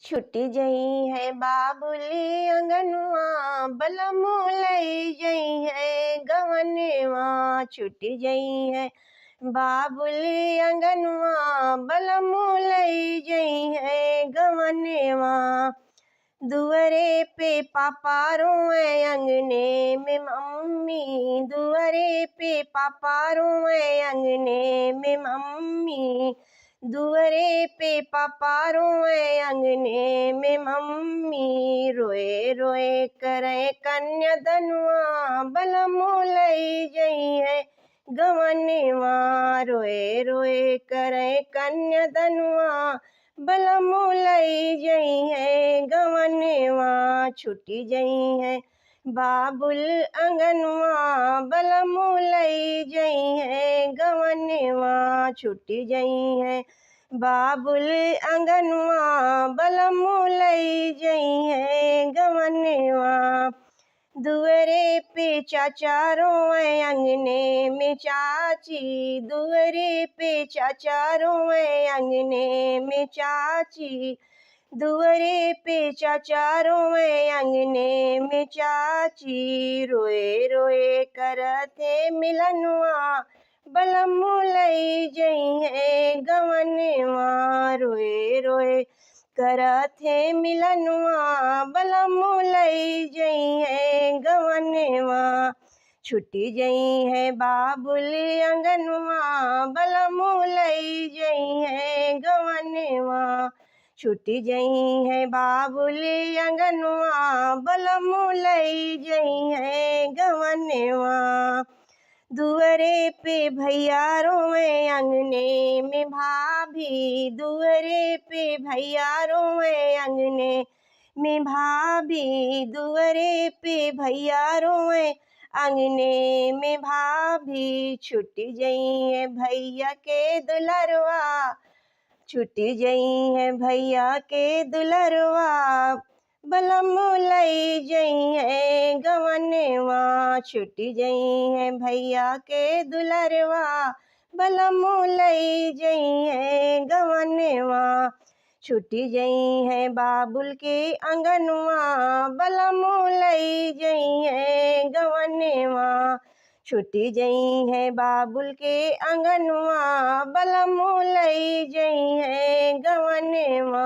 छुटी जई है बाबुली अंगनवा बलमु लई जई है गवनवा। छुटी जई है बाबुली अंगनवा बलमु लई जई है गवनवा। दुअरे पे पापा रोए अंगने में मम्मी, दुअरे पे पापा रोए अंगने में मम्मी, दुअरे पे पापा रोए अंगने में मम्मी। रोए रोए करे कन्यादनवा बलमु लई जई है गवनवा। रोए रोए करे कन्यादनवा बलमु लई जई है गवनवा। छुटी जई है बाबुल अंगनवा बलमु लई जई है गवनवा। छुटी जई है बाबुल अंगनवा बलमु लई जई है गवनवा। दुअरे पे चाचा रोए अंगने में चाची, दुअरे पे चाचा रोए अंगने में चाची, दुअरे पे चाचा रोए अंगने में चाची। रोए रोए करते मिलनवा बलमु लई जई है गवनवा। रोए रोए करथे मिलनवा बलमु लई जई है गवनवा। छुटी जई है बाबुल अंगनवा बलमु लई जई है गवनवा। छुटी जई है बाबुल अंगनवा बलमु लई जई है गवनवा। दुअरे पे भैया रोए अंगने में भाभी, दुअरे पे भैया रोए अंगने में भाभी, दुअरे पे भैया रोए अंगने में भाभी। छुटी जई है भैया के दुलरवा, छुटी जई है भैया के दुलरवा बलमु लई जई है गवनवा। छुटी जई है भैया के दुलरवा बलमु लई जई है गवनवा। छुटी जई है बाबुल के अंगनवा बलमु लई जई है गवनवा। छुटी जई है बाबुल के अंगनवा बलमु लई जई है गवनवा।